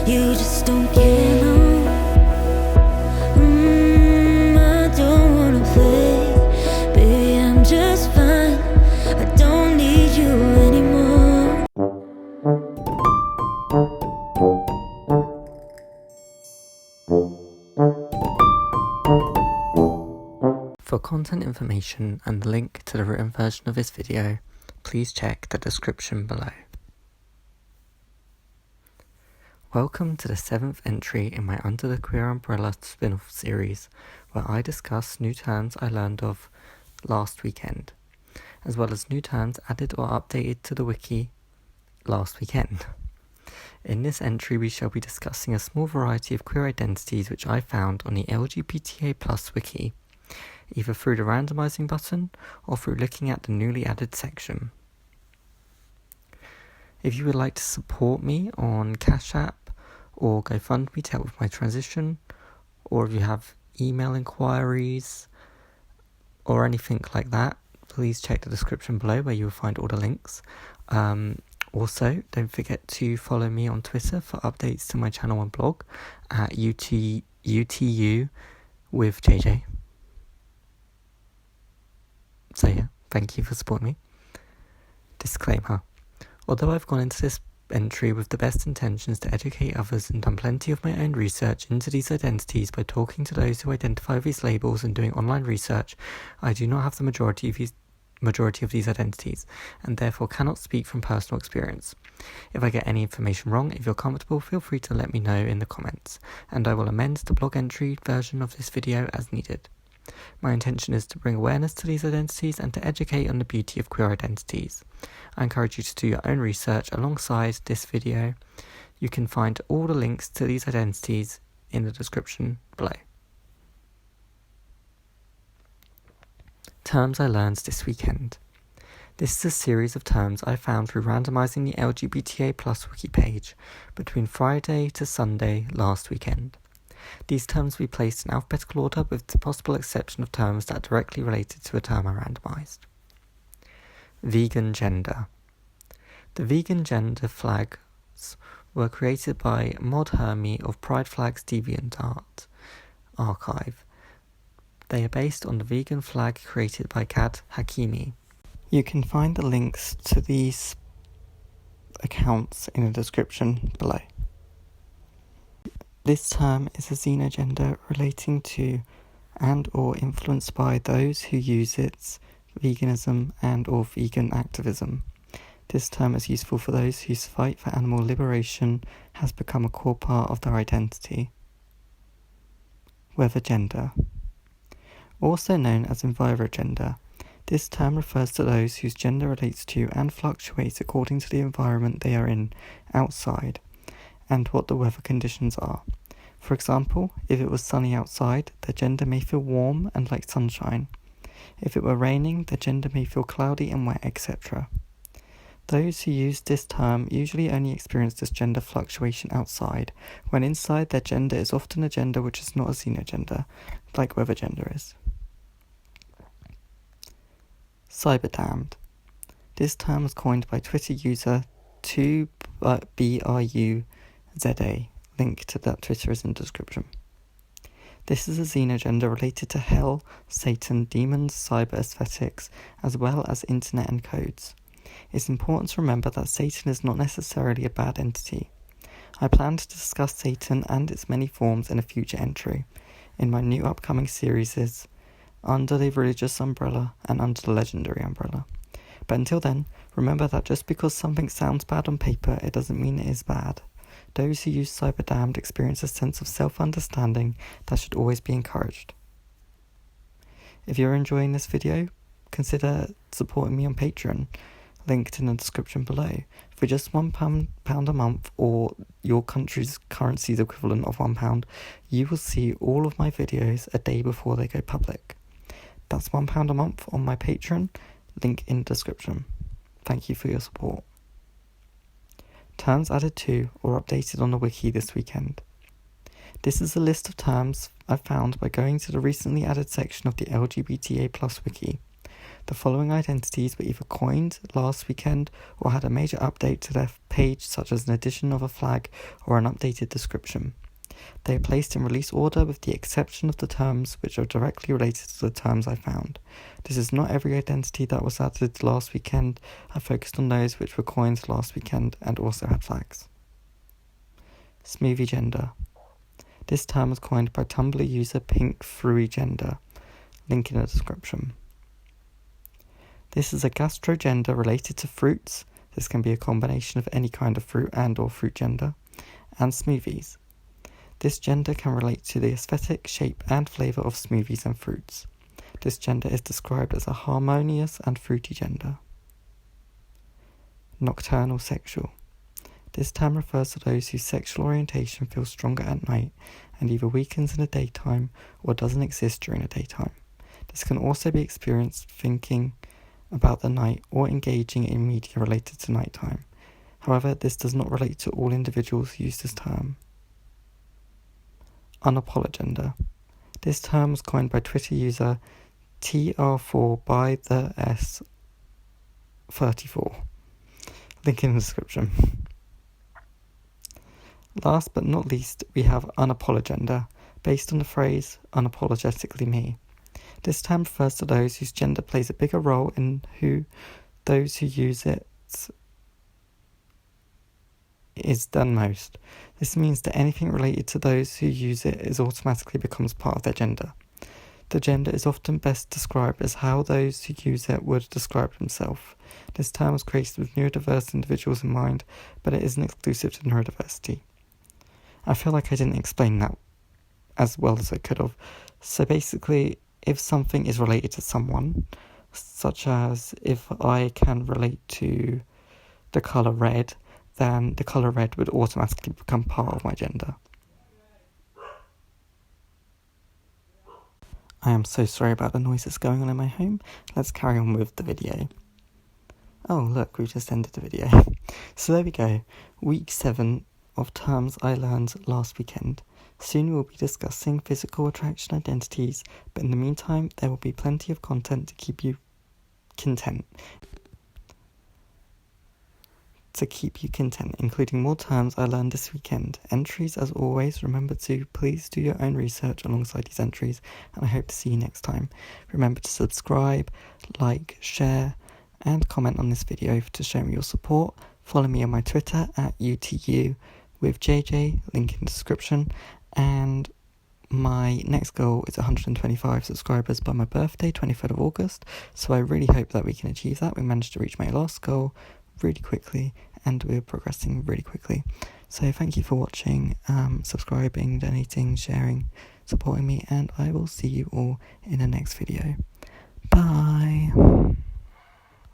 You just don't care, no. I don't wanna play, baby, I'm just fine. I don't need you anymore. For content information and the link to the written version of this video, please check the description below. Welcome to the 7th entry in my Under the Queer Umbrella spin-off series, where I discuss new terms I learned of last weekend, as well as new terms added or updated to the wiki last weekend. In this entry we shall be discussing a small variety of queer identities which I found on the LGBTA+ wiki, either through the randomizing button or through looking at the newly added section. If you would like to support me on Cash App or GoFundMe to help with my transition, or if you have email inquiries or anything like that, please check the description below where you will find all the links. Also, don't forget to follow me on Twitter for updates to my channel and blog at UTU with JJ. So yeah, thank you for supporting me. Disclaimer. Although I've gone into this entry with the best intentions to educate others and done plenty of my own research into these identities by talking to those who identify with these labels and doing online research, I do not have the majority of these identities, and therefore cannot speak from personal experience. If I get any information wrong, if you're comfortable, feel free to let me know in the comments, and I will amend the blog entry version of this video as needed. My intention is to bring awareness to these identities and to educate on the beauty of queer identities. I encourage you to do your own research alongside this video. You can find all the links to these identities in the description below. Terms I learned this weekend. This is a series of terms I found through randomizing the LGBTA+ wiki page between Friday to Sunday last weekend. These terms will be placed in alphabetical order with the possible exception of terms that are directly related to a term I randomized. Vegan gender. The vegan gender flags were created by Mod Hermie of Pride Flags DeviantArt archive. They are based on the vegan flag created by Kad Hakimi. You can find the links to these accounts in the description below. This term is a xenogender relating to and or influenced by those who use its veganism and or vegan activism. This term is useful for those whose fight for animal liberation has become a core part of their identity. Whether gender. Also known as envirogender, this term refers to those whose gender relates to and fluctuates according to the environment they are in outside, and what the weather conditions are. For example, if it was sunny outside, their gender may feel warm and like sunshine. If it were raining, their gender may feel cloudy and wet, etc. Those who use this term usually only experience this gender fluctuation outside, when inside their gender is often a gender which is not a xenogender, like whether gender is. Cyberdamned. This term was coined by Twitter user 2BRUZA. Link to that Twitter is in the description. This is a xenogender related to hell, Satan, demons, cyber aesthetics, as well as internet and codes. It's important to remember that Satan is not necessarily a bad entity. I plan to discuss Satan and its many forms in a future entry, in my new upcoming series Under the Religious Umbrella and Under the Legendary Umbrella. But until then, remember that just because something sounds bad on paper, it doesn't mean it is bad. Those who use Cyberdamned experience a sense of self-understanding that should always be encouraged. If you're enjoying this video, consider supporting me on Patreon, linked in the description below. For just £1 a month, or your country's currency's equivalent of £1, you will see all of my videos a day before they go public. That's £1 a month on my Patreon, link in the description. Thank you for your support. Terms added to or updated on the wiki this weekend. This is a list of terms I found by going to the recently added section of the LGBTA+ wiki. The following identities were either coined last weekend or had a major update to their page, such as an addition of a flag or an updated description. They are placed in release order with the exception of the terms which are directly related to the terms I found. This is not every identity that was added last weekend. I focused on those which were coined last weekend and also had flags. Smoothie-gender. This term was coined by Tumblr user pinkfruigender. Link in the description. This is a gastrogender related to fruits. This can be a combination of any kind of fruit and or fruit gender, and smoothies. This gender can relate to the aesthetic, shape and flavour of smoothies and fruits. This gender is described as a harmonious and fruity gender. Nocturnal sexual. This term refers to those whose sexual orientation feels stronger at night and either weakens in the daytime or doesn't exist during the daytime. This can also be experienced thinking about the night or engaging in media related to nighttime. However, this does not relate to all individuals who use this term. Unapologender. This term was coined by Twitter user TR4 by the S34. Link in the description. Last but not least, we have unapologender, based on the phrase unapologetically me. This term refers to those whose gender plays a bigger role in those who use it is than most. This means that anything related to those who use it is automatically becomes part of their gender. The gender is often best described as how those who use it would describe themselves. This term was created with neurodiverse individuals in mind, but it isn't exclusive to neurodiversity. I feel like I didn't explain that as well as I could have. So basically, if something is related to someone, such as if I can relate to the colour red, then the colour red would automatically become part of my gender. I am so sorry about the noise that's going on in my home. Let's carry on with the video. Oh look, we just ended the video. So there we go, week 7 of terms I learned last weekend. Soon we'll be discussing physical attraction identities, but in the meantime there will be plenty of content to keep you content, including more terms I learned this weekend. Entries, as always, remember to please do your own research alongside these entries, and I hope to see you next time. Remember to subscribe, like, share, and comment on this video to show me your support. Follow me on my Twitter at UTU with JJ, link in the description, and my next goal is 125 subscribers by my birthday, 23rd of August, so I really hope that we can achieve that. We managed to reach my last goal really quickly, and we're progressing really quickly. So thank you for watching, subscribing, donating, sharing, supporting me, and I will see you all in the next video. Bye!